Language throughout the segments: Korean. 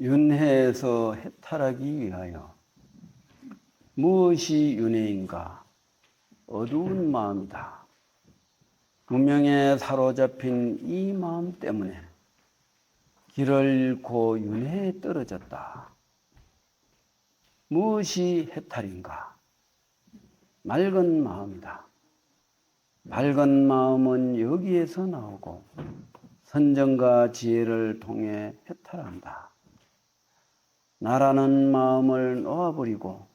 윤회에서 해탈하기 위하여. 무엇이 윤회인가? 어두운 마음이다. 무명에 사로잡힌 이 마음 때문에 길을 잃고 윤회에 떨어졌다. 무엇이 해탈인가? 맑은 마음이다. 밝은 마음은 여기에서 나오고 선정과 지혜를 통해 해탈한다. 나라는 마음을 놓아버리고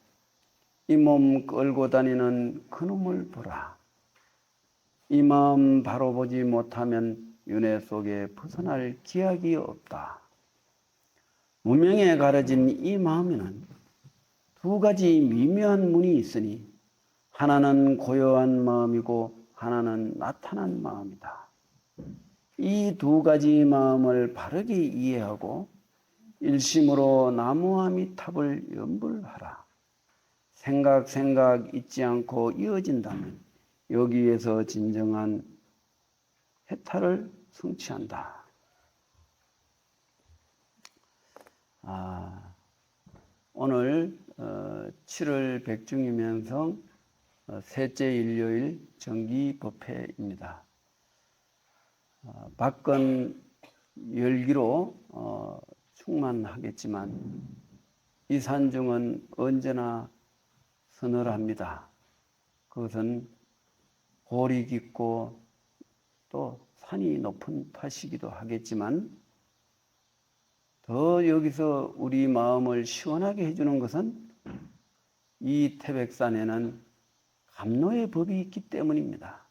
이 몸 끌고 다니는 그놈을 보라. 이 마음 바로 보지 못하면 윤회 속에 벗어날 기약이 없다. 무명에 가려진 이 마음에는 두 가지 미묘한 문이 있으니 하나는 고요한 마음이고 하나는 나타난 마음이다. 이 두 가지 마음을 바르게 이해하고 일심으로 나무와 미탑을 염불하라. 생각 잊지 않고 이어진다면 여기에서 진정한 해탈을 성취한다. 오늘 7월 백중이면성 셋째 일요일 정기 법회입니다. 밖은 열기로 충만하겠지만 이 산중은 언제나 서늘합니다. 그것은 골이 깊고 또 산이 높은 탓이기도 하겠지만 더 여기서 우리 마음을 시원하게 해주는 것은 이 태백산에는 감로의 법이 있기 때문입니다.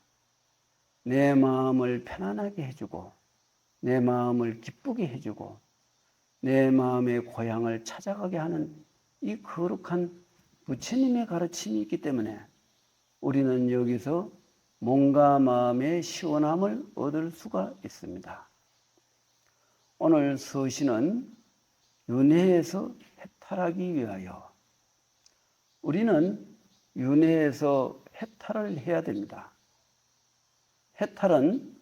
내 마음을 편안하게 해주고 내 마음을 기쁘게 해주고 내 마음의 고향을 찾아가게 하는 이 거룩한 부처님의 가르침이 있기 때문에 우리는 여기서 몸과 마음의 시원함을 얻을 수가 있습니다. 오늘 서시는 윤회에서 해탈하기 위하여. 우리는 윤회에서 해탈을 해야 됩니다. 해탈은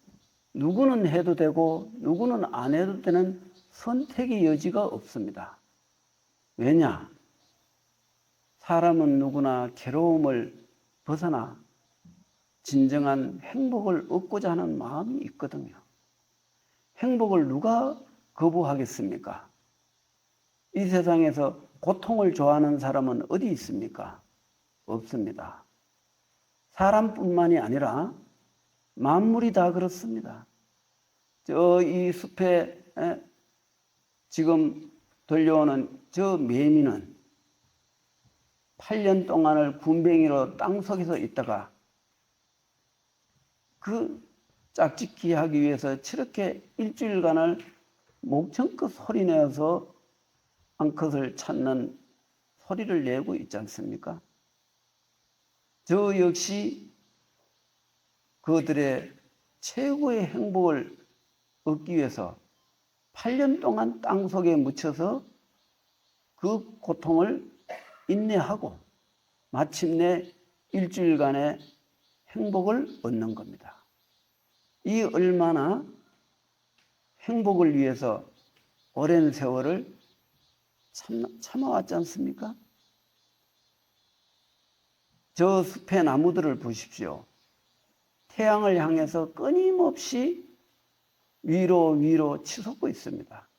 누구는 해도 되고 누구는 안 해도 되는 선택의 여지가 없습니다. 왜냐? 사람은 누구나 괴로움을 벗어나 진정한 행복을 얻고자 하는 마음이 있거든요. 행복을 누가 거부하겠습니까? 이 세상에서 고통을 좋아하는 사람은 어디 있습니까? 없습니다. 사람뿐만이 아니라 만물이 다 그렇습니다. 이 숲에 지금 들려오는 저 매미는 8년 동안을 군뱅이로 땅속에서 있다가 그 짝짓기 하기 위해서 저렇게 일주일간을 목청껏 소리내어서 암컷을 찾는 소리를 내고 있지 않습니까? 저 역시 그들의 최고의 행복을 얻기 위해서 8년 동안 땅속에 묻혀서 그 고통을 인내하고 마침내 일주일간의 행복을 얻는 겁니다. 이 얼마나 행복을 위해서 오랜 세월을 참아왔지 않습니까? 저 숲의 나무들을 보십시오. 태양을 향해서 끊임없이 위로 치솟고 있습니다.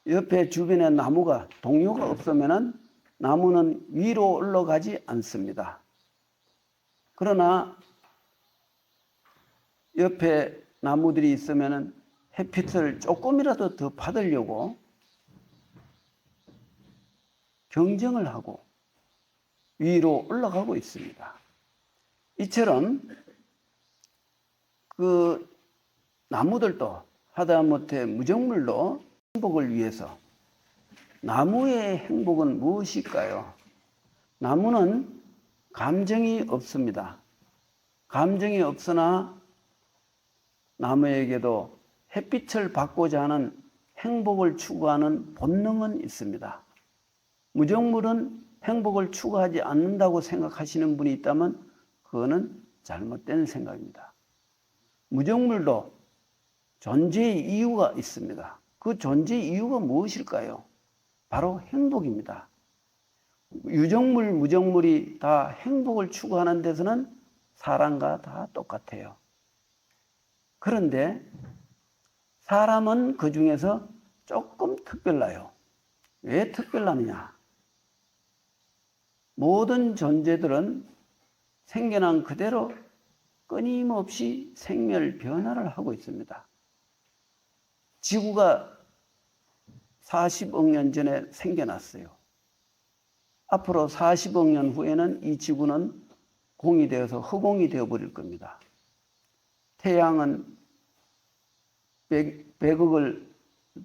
옆에 주변에 나무가 동료가 없으면 나무는 위로 올라가지 않습니다. 그러나 옆에 나무들이 있으면 햇빛을 조금이라도 더 받으려고 경쟁을 하고 위로 올라가고 있습니다. 이처럼 그 나무들도 하다못해 무정물로 행복을 위해서. 나무의 행복은 무엇일까요? 나무는 감정이 없습니다. 감정이 없으나 나무에게도 햇빛을 받고자 하는 행복을 추구하는 본능은 있습니다. 무정물은 행복을 추구하지 않는다고 생각하시는 분이 있다면 그거는 잘못된 생각입니다. 무정물도 존재의 이유가 있습니다. 그 존재 이유가 무엇일까요? 바로 행복입니다. 유정물, 무정물이 다 행복을 추구하는 데서는 사람과 다 똑같아요. 그런데 사람은 그 중에서 조금 특별나요. 왜 특별하느냐? 모든 존재들은 생겨난 그대로 끊임없이 생멸 변화를 하고 있습니다. 지구가 40억 년 전에 생겨났어요. 앞으로 40억 년 후에는 이 지구는 공이 되어서 흑공이 되어버릴 겁니다. 태양은 100억을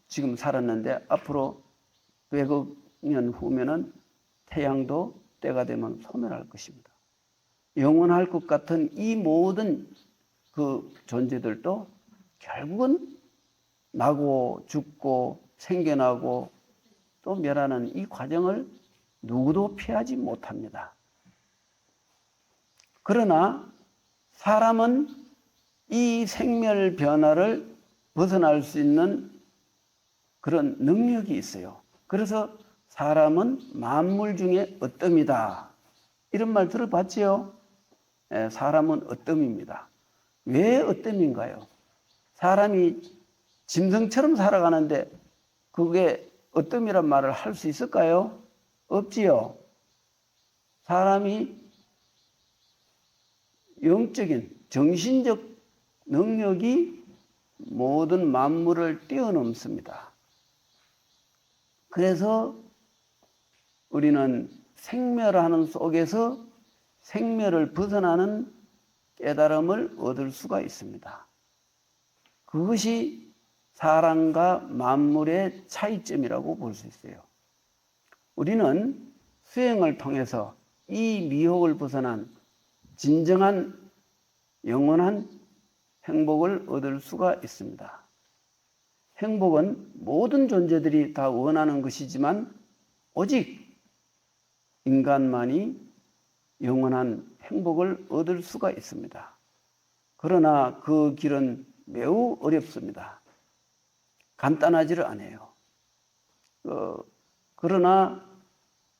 지금 살았는데 앞으로 100억 년 후면은 태양도 때가 되면 소멸할 것입니다. 영원할 것 같은 이 모든 그 존재들도 결국은 나고 죽고 생겨나고 또 멸하는 이 과정을 누구도 피하지 못합니다. 그러나 사람은 이 생멸 변화를 벗어날 수 있는 그런 능력이 있어요. 그래서 사람은 만물 중에 어뜸이다. 이런 말 들어봤지요? 사람은 어뜸입니다. 왜 어뜸인가요? 사람이 짐승처럼 살아가는데 그게 어뜸이란 말을 할 수 있을까요? 없지요. 사람이 영적인, 정신적 능력이 모든 만물을 뛰어넘습니다. 그래서 우리는 생멸하는 속에서 생멸을 벗어나는 깨달음을 얻을 수가 있습니다. 그것이 사람과 만물의 차이점이라고 볼 수 있어요. 우리는 수행을 통해서 이 미혹을 벗어난 진정한 영원한 행복을 얻을 수가 있습니다. 행복은 모든 존재들이 다 원하는 것이지만 오직 인간만이 영원한 행복을 얻을 수가 있습니다. 그러나 그 길은 매우 어렵습니다. 간단하지를 않아요. 그러나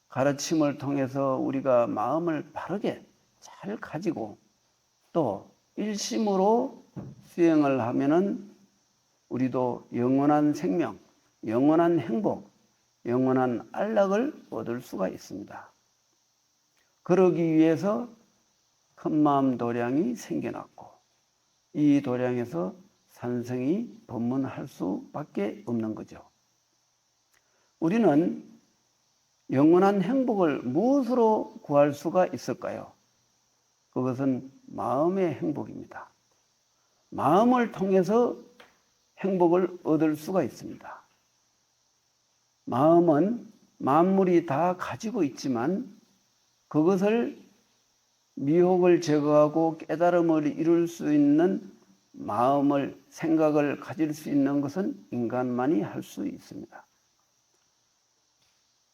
가르침을 통해서 우리가 마음을 바르게 잘 가지고 또 일심으로 수행을 하면은 우리도 영원한 생명, 영원한 행복, 영원한 안락을 얻을 수가 있습니다. 그러기 위해서 큰마음 도량이 생겨났고 이 도량에서 산성이 법문할 수밖에 없는 거죠. 우리는 영원한 행복을 무엇으로 구할 수가 있을까요? 그것은 마음의 행복입니다. 마음을 통해서 행복을 얻을 수가 있습니다. 마음은 만물이 다 가지고 있지만 그것을 미혹을 제거하고 깨달음을 이룰 수 있는 마음을, 생각을 가질 수 있는 것은 인간만이 할 수 있습니다.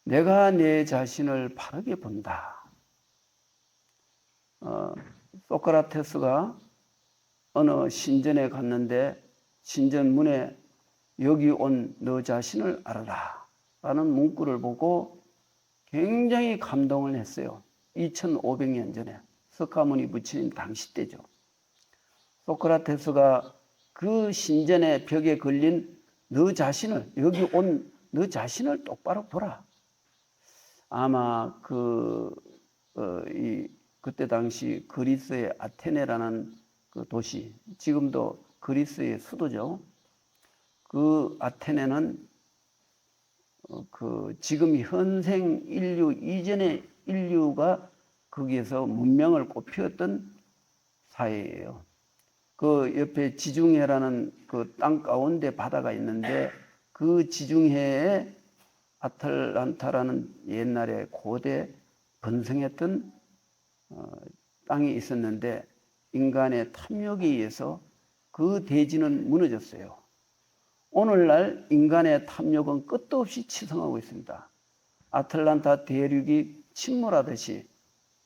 내가 내 자신을 바르게 본다. 소크라테스가 어느 신전에 갔는데 신전 문에 여기 온 너 자신을 알아라 라는 문구를 보고 굉장히 감동을 했어요. 2500년 전에 석가모니 부처님 당시 때죠. 소크라테스가 그 신전의 벽에 걸린 너 자신을, 여기 온 너 자신을 똑바로 보라. 아마 그때 당시 그리스의 아테네라는 그 도시, 지금도 그리스의 수도죠. 그 아테네는 지금 현생 인류 이전의 인류가 거기에서 문명을 꽃피웠던 사회예요. 그 옆에 지중해라는 그 땅 가운데 바다가 있는데 그 지중해에 아틀란타라는 옛날에 고대 번성했던 땅이 있었는데 인간의 탐욕에 의해서 그 대지는 무너졌어요. 오늘날 인간의 탐욕은 끝도 없이 치성하고 있습니다. 아틀란타 대륙이 침몰하듯이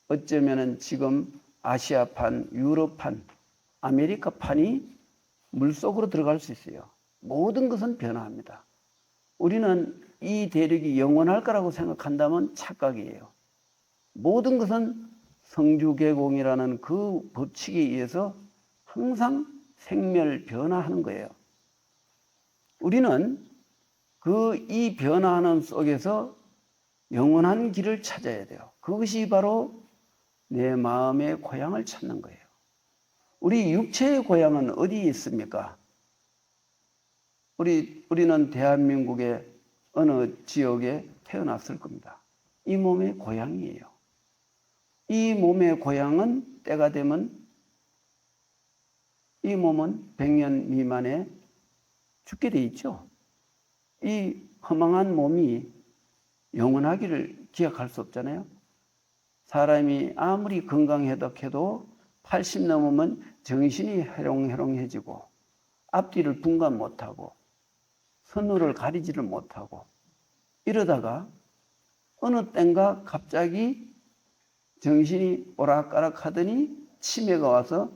어쩌면은 지금 아시아판, 유럽판, 아메리카판이 물속으로 들어갈 수 있어요. 모든 것은 변화합니다. 우리는 이 대륙이 영원할 거라고 생각한다면 착각이에요. 모든 것은 성주개공이라는 그 법칙에 의해서 항상 생멸 변화하는 거예요. 우리는 이 변화하는 속에서 영원한 길을 찾아야 돼요. 그것이 바로 내 마음의 고향을 찾는 거예요. 우리 육체의 고향은 어디에 있습니까? 우리는 대한민국의 어느 지역에 태어났을 겁니다. 이 몸의 고향이에요. 이 몸의 고향은 때가 되면 이 몸은 100년 미만에 죽게 돼 있죠. 이 허망한 몸이 영원하기를 기약할 수 없잖아요. 사람이 아무리 건강하다 해도 80 넘으면 정신이 해롱해롱해지고 앞뒤를 분간 못하고 선우를 가리지를 못하고 이러다가 어느 땐가 갑자기 정신이 오락가락 하더니 치매가 와서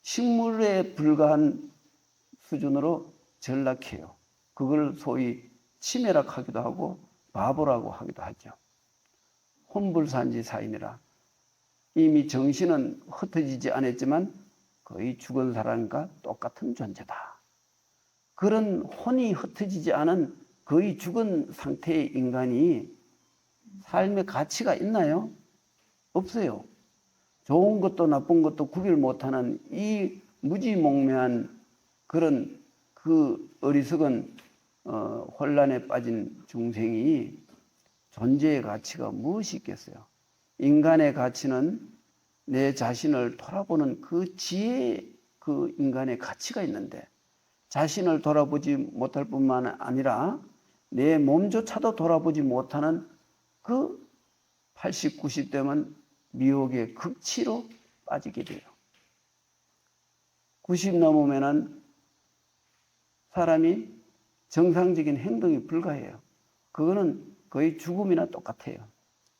식물에 불과한 수준으로 전락해요. 그걸 소위 치매락 하기도 하고 바보라고 하기도 하죠. 혼불산지 사인이라 이미 정신은 흩어지지 않았지만 거의 죽은 사람과 똑같은 존재다. 그런 혼이 흩어지지 않은 거의 죽은 상태의 인간이 삶의 가치가 있나요? 없어요. 좋은 것도 나쁜 것도 구별 못하는 이 무지몽매한 그런 그 어리석은 혼란에 빠진 중생이 존재의 가치가 무엇이 있겠어요? 인간의 가치는 내 자신을 돌아보는 그 지혜, 그 인간의 가치가 있는데 자신을 돌아보지 못할 뿐만 아니라 내 몸조차도 돌아보지 못하는 그 80, 90대면 미혹의 극치로 빠지게 돼요. 90 넘으면은 사람이 정상적인 행동이 불가해요. 그거는 거의 죽음이나 똑같아요.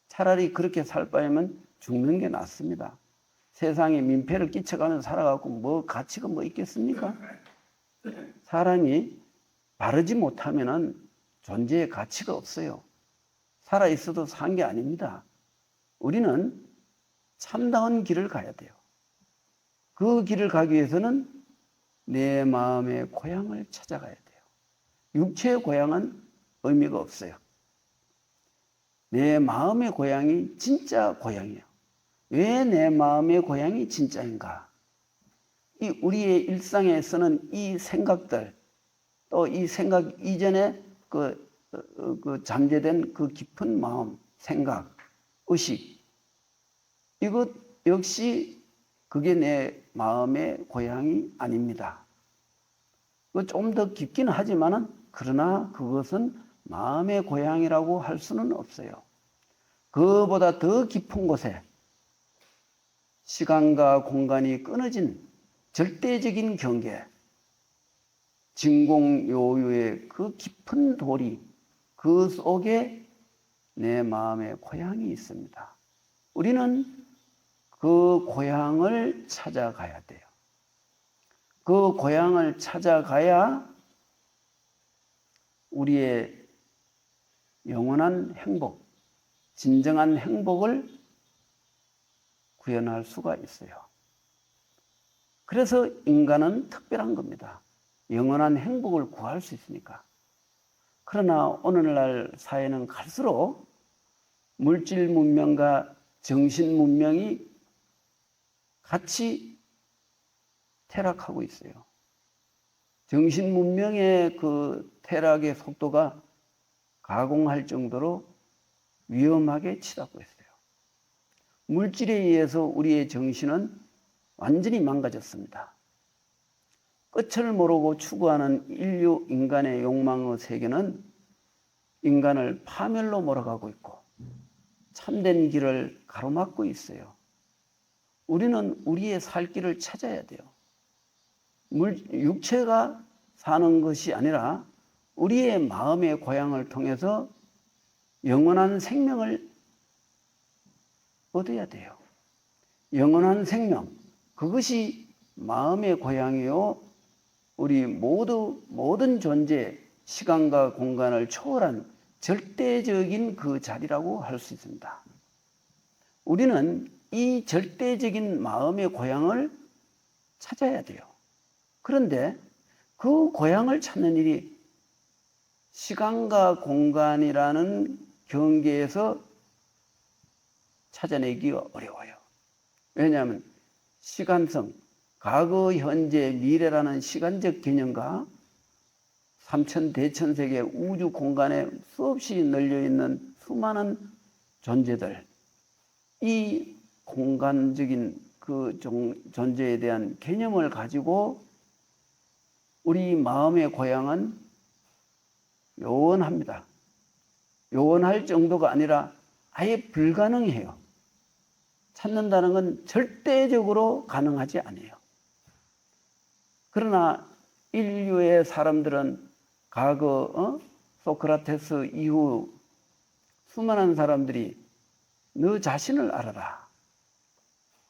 차라리 그렇게 살 바에는 죽는 게 낫습니다. 세상에 민폐를 끼쳐가면서 살아가고 뭐 가치가 뭐 있겠습니까? 사람이 바르지 못하면은 존재의 가치가 없어요. 살아있어도 산 게 아닙니다. 우리는 참다운 길을 가야 돼요. 그 길을 가기 위해서는 내 마음의 고향을 찾아가야 돼요. 육체의 고향은 의미가 없어요. 내 마음의 고향이 진짜 고향이에요. 왜 내 마음의 고향이 진짜인가? 우리의 일상에서는 이 생각들, 또 이 생각 이전에 그 잠재된 그 깊은 마음, 생각, 의식, 이것 역시 그게 내 마음의 고향이 아닙니다. 좀 더 깊기는 하지만은 그러나 그것은 마음의 고향이라고 할 수는 없어요. 그보다 더 깊은 곳에 시간과 공간이 끊어진 절대적인 경계, 진공요유의 그 깊은 도리, 그 속에 내 마음의 고향이 있습니다. 우리는 그 고향을 찾아가야 돼요. 그 고향을 찾아가야 우리의 영원한 행복, 진정한 행복을 구현할 수가 있어요. 그래서 인간은 특별한 겁니다. 영원한 행복을 구할 수 있으니까. 그러나 오늘날 사회는 갈수록 물질 문명과 정신 문명이 같이 퇴락하고 있어요. 정신 문명의 그 퇴락의 속도가 가공할 정도로 위험하게 치닫고 있어요. 물질에 의해서 우리의 정신은 완전히 망가졌습니다. 끝을 모르고 추구하는 인간의 욕망의 세계는 인간을 파멸로 몰아가고 있고 참된 길을 가로막고 있어요. 우리는 우리의 살 길을 찾아야 돼요. 육체가 사는 것이 아니라 우리의 마음의 고향을 통해서 영원한 생명을 얻어야 돼요. 영원한 생명, 그것이 마음의 고향이요. 우리 모든 존재, 시간과 공간을 초월한 절대적인 그 자리라고 할 수 있습니다. 우리는 이 절대적인 마음의 고향을 찾아야 돼요. 그런데 그 고향을 찾는 일이 시간과 공간이라는 경계에서 찾아내기가 어려워요. 왜냐하면 시간성, 과거, 현재, 미래라는 시간적 개념과 삼천대천세계 우주 공간에 수없이 널려있는 수많은 존재들, 이 공간적인 그 존재에 대한 개념을 가지고 우리 마음의 고향은 요원합니다. 요원할 정도가 아니라 아예 불가능해요. 찾는다는 건 절대적으로 가능하지 않아요. 그러나 인류의 사람들은 과거 소크라테스 이후 수많은 사람들이 너 자신을 알아라.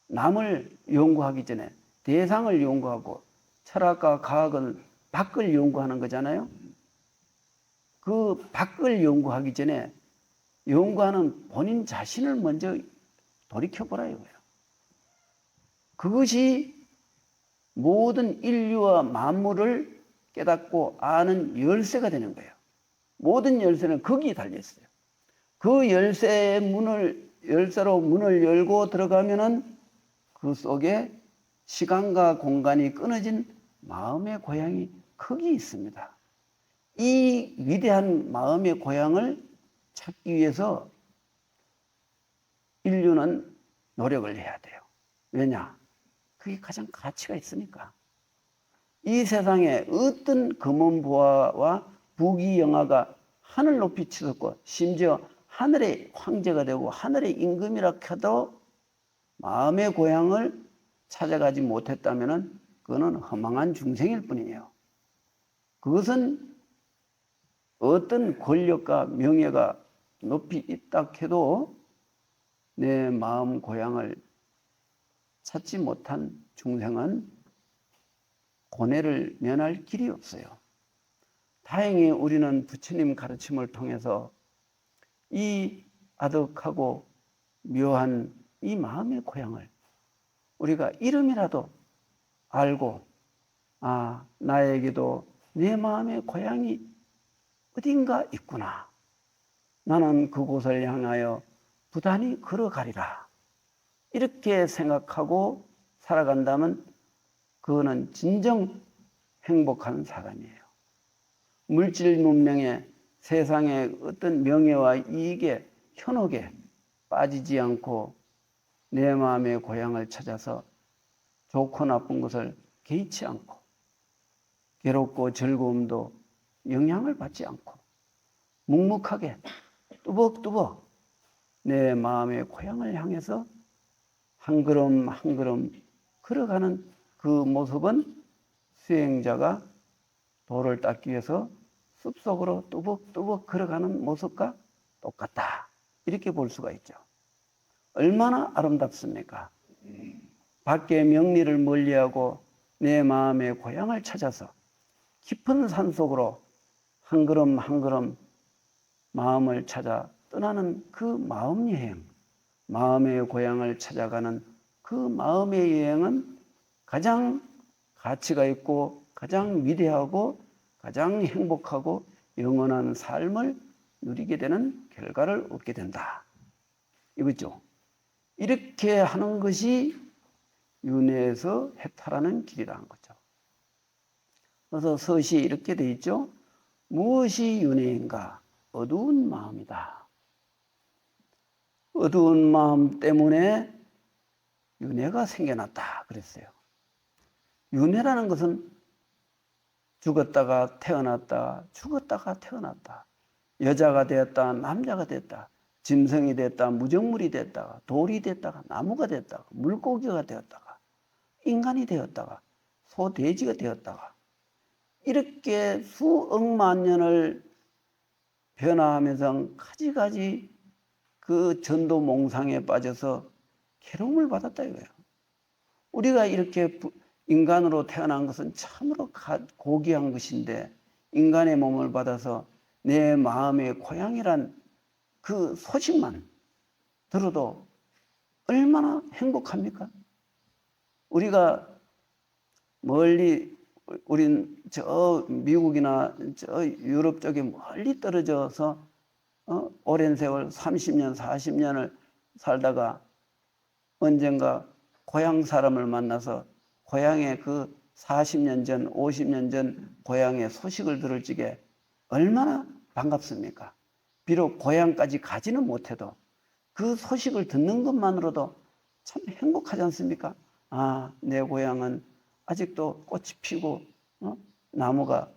남을 연구하기 전에 대상을 연구하고 철학과 과학은 밖을 연구하는 거잖아요. 그 밖을 연구하기 전에 연구하는 본인 자신을 먼저 돌이켜보라 이거예요. 그것이 모든 인류와 만물을 깨닫고 아는 열쇠가 되는 거예요. 모든 열쇠는 거기에 달려있어요. 그 열쇠로 문을 열고 들어가면은 그 속에 시간과 공간이 끊어진 마음의 고향이 거기 있습니다. 이 위대한 마음의 고향을 찾기 위해서 인류는 노력을 해야 돼요. 왜냐? 그게 가장 가치가 있으니까. 이 세상에 어떤 금은보화와 부귀영화가 하늘 높이 치솟고 심지어 하늘의 황제가 되고 하늘의 임금이라 해도 마음의 고향을 찾아가지 못했다면 그거는 허망한 중생일 뿐이에요. 그것은 어떤 권력과 명예가 높이 있다 해도 내 마음 고향을 찾지 못한 중생은 고뇌를 면할 길이 없어요. 다행히 우리는 부처님 가르침을 통해서 이 아득하고 묘한 이 마음의 고향을 우리가 이름이라도 알고 나에게도 내 마음의 고향이 어딘가 있구나. 나는 그곳을 향하여 부단히 걸어가리라. 이렇게 생각하고 살아간다면 그거는 진정 행복한 사람이에요. 물질 문명의 세상의 어떤 명예와 이익에 현혹에 빠지지 않고 내 마음의 고향을 찾아서 좋고 나쁜 것을 개의치 않고 괴롭고 즐거움도 영향을 받지 않고 묵묵하게 뚜벅뚜벅 내 마음의 고향을 향해서 한 걸음 한 걸음 걸어가는 그 모습은 수행자가 돌을 닦기 위해서 숲속으로 뚜벅뚜벅 걸어가는 모습과 똑같다. 이렇게 볼 수가 있죠. 얼마나 아름답습니까? 밖의 명리를 멀리하고 내 마음의 고향을 찾아서 깊은 산속으로 한 걸음 한 걸음 마음을 찾아 떠나는 그 마음 여행, 마음의 고향을 찾아가는 그 마음의 여행은 가장 가치가 있고 가장 위대하고 가장 행복하고 영원한 삶을 누리게 되는 결과를 얻게 된다. 이거죠. 이렇게 하는 것이 윤회에서 해탈하는 길이라는 거죠. 그래서 서시에 이렇게 돼 있죠. 무엇이 윤회인가? 어두운 마음이다. 어두운 마음 때문에 윤회가 생겨났다 그랬어요. 윤회라는 것은 죽었다가 태어났다, 죽었다가 태어났다. 여자가 되었다, 남자가 됐다. 짐승이 됐다, 무정물이 됐다가, 돌이 됐다가, 나무가 됐다가, 물고기가 되었다가, 인간이 되었다가, 소, 돼지가 되었다가, 이렇게 수억만 년을 변화하면서 가지가지 그 전도몽상에 빠져서 괴로움을 받았다 이거예요. 우리가 이렇게 인간으로 태어난 것은 참으로 고귀한 것인데 인간의 몸을 받아서 내 마음의 고향이란 그 소식만 들어도 얼마나 행복합니까? 우리가 멀리, 우린 저 미국이나 저 유럽 쪽에 멀리 떨어져서 오랜 세월 30년, 40년을 살다가 언젠가 고향 사람을 만나서 고향의 그 40년 전, 50년 전 고향의 소식을 들을 적에 얼마나 반갑습니까? 비록 고향까지 가지는 못해도 그 소식을 듣는 것만으로도 참 행복하지 않습니까? 아, 내 고향은 아직도 꽃이 피고 나무가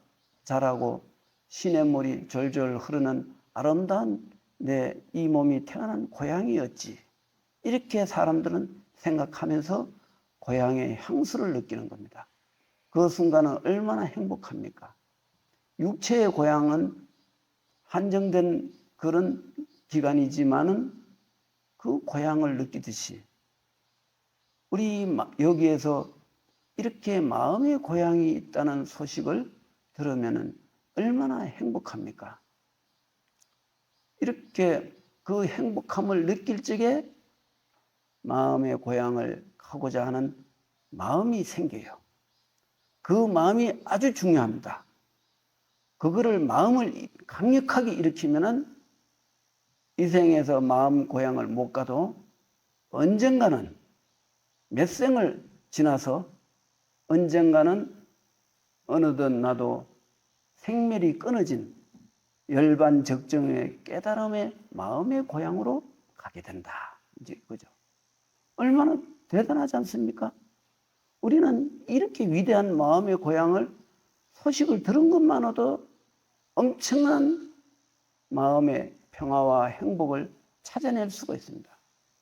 자라고 시냇물이 졸졸 흐르는 아름다운 내 이 몸이 태어난 고향이었지. 이렇게 사람들은 생각하면서 고향의 향수를 느끼는 겁니다. 그 순간은 얼마나 행복합니까? 육체의 고향은 한정된 그런 기간이지만은 그 고향을 느끼듯이 우리 여기에서 이렇게 마음의 고향이 있다는 소식을 들으면은 얼마나 행복합니까? 이렇게 그 행복함을 느낄 적에 마음의 고향을 가고자 하는 마음이 생겨요. 그 마음이 아주 중요합니다. 그거를 마음을 강력하게 일으키면은 이 생에서 마음 고향을 못 가도 언젠가는 몇 생을 지나서 언젠가는 어느덧 나도 생멸이 끊어진 열반적정의 깨달음의 마음의 고향으로 가게 된다. 이제 그죠? 얼마나 대단하지 않습니까? 우리는 이렇게 위대한 마음의 고향을 소식을 들은 것만으로도 엄청난 마음의 평화와 행복을 찾아낼 수가 있습니다.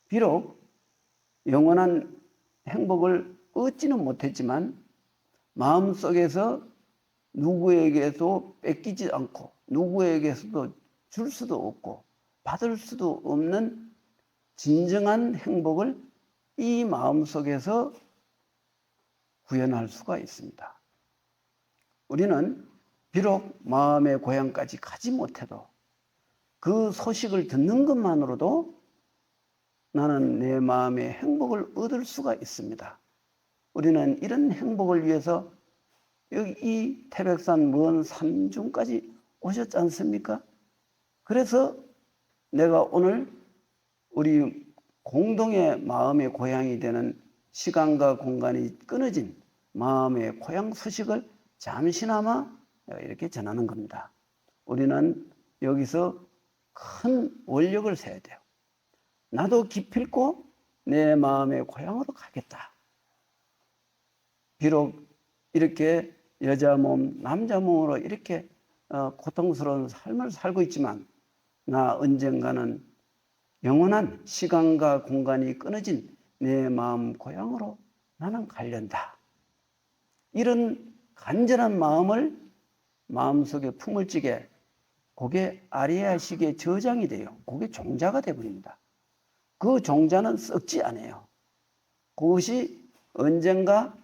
비록 영원한 행복을 얻지는 못했지만 마음속에서 누구에게도 뺏기지 않고 누구에게서도 줄 수도 없고 받을 수도 없는 진정한 행복을 이 마음속에서 구현할 수가 있습니다. 우리는 비록 마음의 고향까지 가지 못해도 그 소식을 듣는 것만으로도 나는 내 마음의 행복을 얻을 수가 있습니다. 우리는 이런 행복을 위해서 여기 이 태백산 먼 산중까지 오셨지 않습니까? 그래서 내가 오늘 우리 공동의 마음의 고향이 되는 시간과 공간이 끊어진 마음의 고향 소식을 잠시나마 이렇게 전하는 겁니다. 우리는 여기서 큰 원력을 세야 돼요. 나도 기필코 내 마음의 고향으로 가겠다. 비록 이렇게 여자 몸, 남자 몸으로 이렇게 고통스러운 삶을 살고 있지만 나 언젠가는 영원한 시간과 공간이 끊어진 내 마음 고향으로 나는 가련다. 이런 간절한 마음을 마음속에 품을 적에 그게 아리아식의 저장이 돼요. 그게 종자가 되어버립니다. 그 종자는 썩지 않아요. 그것이 언젠가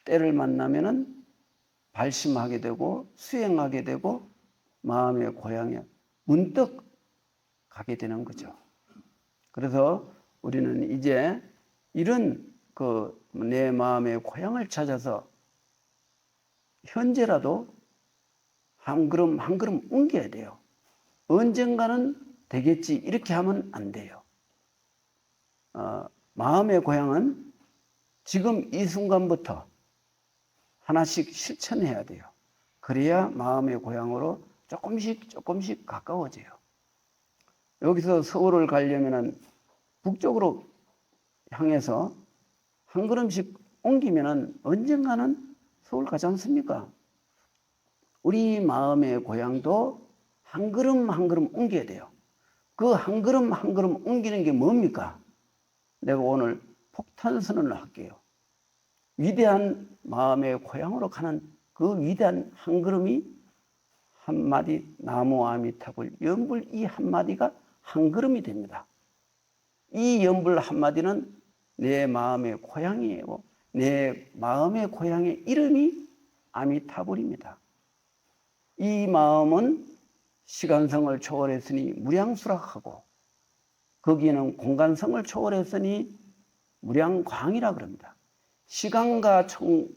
때를 만나면은 발심하게 되고 수행하게 되고 마음의 고향에 문득 가게 되는 거죠. 그래서 우리는 이제 이런 내 마음의 고향을 찾아서 현재라도 한 걸음 한 걸음 옮겨야 돼요. 언젠가는 되겠지 이렇게 하면 안 돼요. 마음의 고향은 지금 이 순간부터 하나씩 실천해야 돼요. 그래야 마음의 고향으로 조금씩 가까워져요. 여기서 서울을 가려면 북쪽으로 향해서 한 걸음씩 옮기면 언젠가는 서울 가지 않습니까? 우리 마음의 고향도 한 걸음 한 걸음 옮겨야 돼요. 그 한 걸음 한 걸음 옮기는 게 뭡니까? 내가 오늘 폭탄 선언을 할게요. 위대한 마음의 고향으로 가는 그 위대한 한 걸음이 한마디 나무 아미타불 연불 이 한마디가 한 걸음이 됩니다. 이 연불 한마디는 내 마음의 고향이에요. 내 마음의 고향의 이름이 아미타불입니다. 이 마음은 시간성을 초월했으니 무량수락하고 거기에는 공간성을 초월했으니 무량광이라 그럽니다. 시간과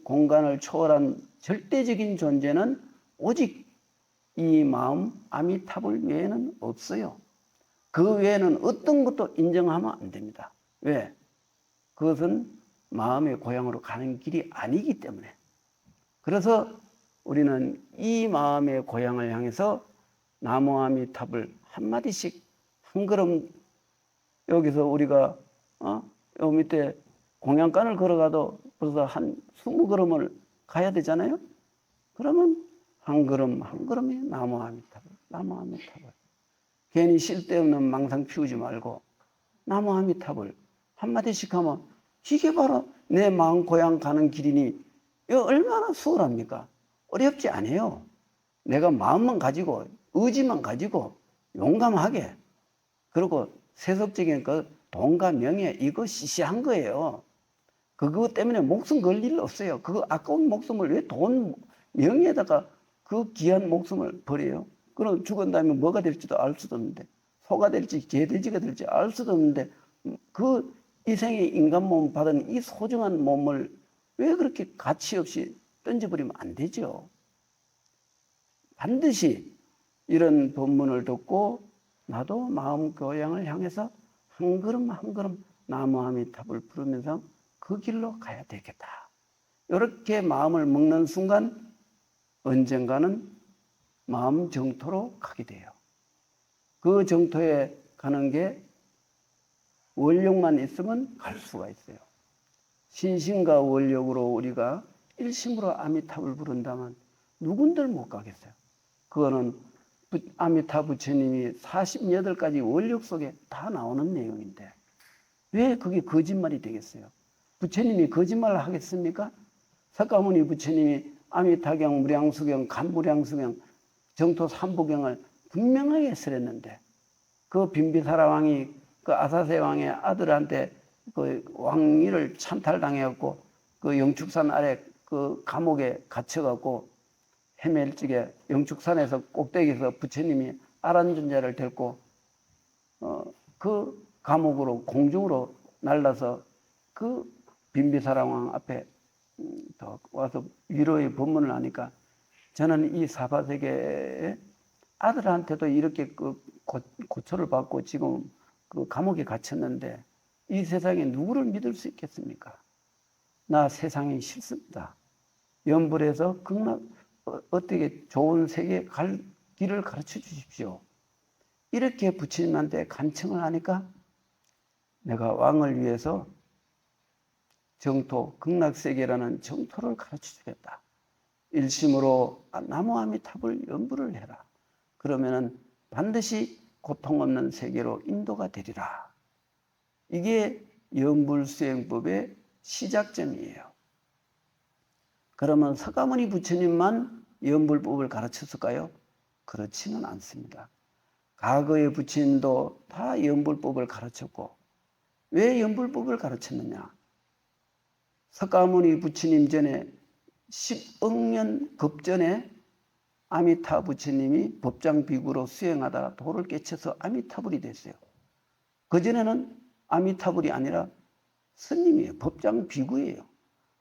공간을 초월한 절대적인 존재는 오직 이 마음 아미타불 외에는 없어요. 그 외에는 어떤 것도 인정하면 안 됩니다. 왜? 그것은 마음의 고향으로 가는 길이 아니기 때문에. 그래서 우리는 이 마음의 고향을 향해서 나무 아미타불 한마디씩 한 걸음, 여기서 우리가 요 밑에 공양간을 걸어가도 벌써 한 20걸음을 가야 되잖아요. 그러면 한 걸음 한 걸음이 나무 아미타불, 나무 아미타불. 괜히 쓸데없는 망상 피우지 말고 나무 아미타불 한마디씩 하면 이게 바로 내 마음 고향 가는 길이니 이거 얼마나 수월합니까? 어렵지 않아요. 내가 마음만 가지고 의지만 가지고 용감하게, 그리고 세속적인 그 돈과 명예 이거 시시한 거예요. 그거 때문에 목숨 걸 일 없어요. 그거 아까운 목숨을 왜 돈, 명예에다가 그 귀한 목숨을 버려요? 그럼 죽은 다음에 뭐가 될지도 알 수도 없는데, 소가 될지 개돼지가 될지 알 수도 없는데, 그 이생의 인간 몸 받은 이 소중한 몸을 왜 그렇게 가치 없이 던져버리면 안 되죠. 반드시 이런 본문을 듣고 나도 마음 고향을 향해서 한 걸음 한 걸음 나무 아미타불 부르면서 그 길로 가야 되겠다. 이렇게 마음을 먹는 순간 언젠가는 마음 정토로 가게 돼요. 그 정토에 가는 게 원력만 있으면 갈 수가 있어요. 신심과 원력으로 우리가 일심으로 아미타불 부른다면 누군들 못 가겠어요. 그거는 아미타 부처님이 48가지 원력 속에 다 나오는 내용인데 왜 그게 거짓말이 되겠어요? 부처님이 거짓말을 하겠습니까? 석가모니 부처님이 아미타경, 무량수경, 간무량수경, 정토 삼부경을 분명하게 설했는데 그 빈비사라 왕이 그 아사세 왕의 아들한테 그 왕위를 찬탈당해갖고 그 영축산 아래 그 감옥에 갇혀갖고 헤맬 적에 영축산에서 꼭대기에서 부처님이 아란존자를 데리고 그 감옥으로 공중으로 날라서 그 빈비사라 왕 앞에 와서 위로의 법문을 하니까 저는 이 사바세계의 아들한테도 이렇게 그 고초를 받고 지금 그 감옥에 갇혔는데 이 세상에 누구를 믿을 수 있겠습니까? 나 세상이 싫습니다. 연불에서 극락 어떻게 좋은 세계 갈 길을 가르쳐 주십시오. 이렇게 부처님한테 간청을 하니까 내가 왕을 위해서 정토, 극락세계라는 정토를 가르쳐 주겠다. 일심으로 나무 아미타불 연불을 해라. 그러면은 반드시 고통 없는 세계로 인도가 되리라. 이게 연불수행법의 시작점이에요. 그러면 석가모니 부처님만 연불법을 가르쳤을까요? 그렇지는 않습니다. 과거의 부처님도 다 연불법을 가르쳤고 왜 연불법을 가르쳤느냐? 석가모니 부처님 전에 10억 년 급전에 아미타 부처님이 법장 비구로 수행하다가 도를 깨쳐서 아미타불이 됐어요. 그전에는 아미타불이 아니라 스님이에요. 법장 비구예요.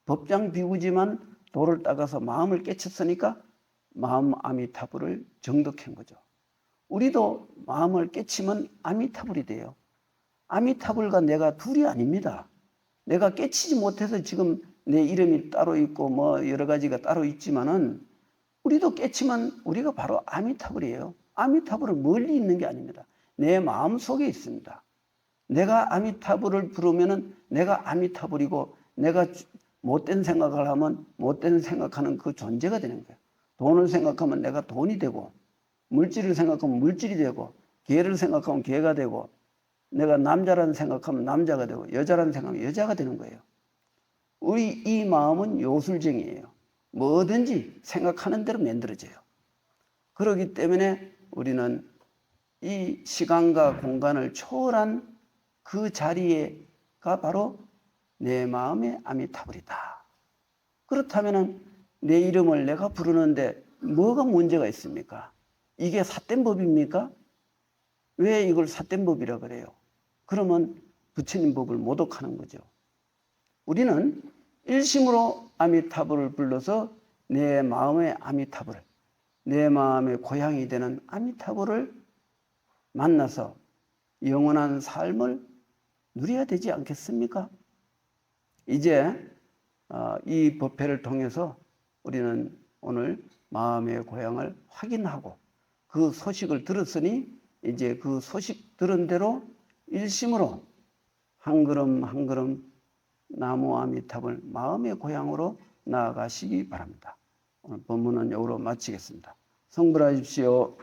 법장 비구지만 도를 따가서 마음을 깨쳤으니까 마음 아미타불을 정득한 거죠. 우리도 마음을 깨치면 아미타불이 돼요. 아미타불과 내가 둘이 아닙니다. 내가 깨치지 못해서 지금 내 이름이 따로 있고 뭐 여러 가지가 따로 있지만은 우리도 깨치면 우리가 바로 아미타불이에요. 아미타불은 멀리 있는 게 아닙니다. 내 마음 속에 있습니다. 내가 아미타불을 부르면은 내가 아미타불이고 내가 못된 생각을 하면 못된 생각하는 그 존재가 되는 거예요. 돈을 생각하면 내가 돈이 되고 물질을 생각하면 물질이 되고 개를 생각하면 개가 되고 내가 남자라는 생각하면 남자가 되고 여자라는 생각하면 여자가 되는 거예요. 우리 이 마음은 요술쟁이에요. 뭐든지 생각하는 대로 만들어져요. 그렇기 때문에 우리는 이 시간과 공간을 초월한 그 자리가 바로 내 마음의 아미타불이다. 그렇다면 내 이름을 내가 부르는데 뭐가 문제가 있습니까? 이게 삿된 법입니까? 왜 이걸 삿된 법이라 그래요? 그러면 부처님 법을 모독하는 거죠. 우리는 일심으로 아미타불을 불러서 내 마음의 아미타불, 내 마음의 고향이 되는 아미타불을 만나서 영원한 삶을 누려야 되지 않겠습니까? 이제 이 법회를 통해서 우리는 오늘 마음의 고향을 확인하고 그 소식을 들었으니 이제 그 소식 들은 대로 일심으로 한 걸음 한 걸음 나무 아미타불 마음의 고향으로 나아가시기 바랍니다. 오늘 본문은 여기로 마치겠습니다. 성불하십시오.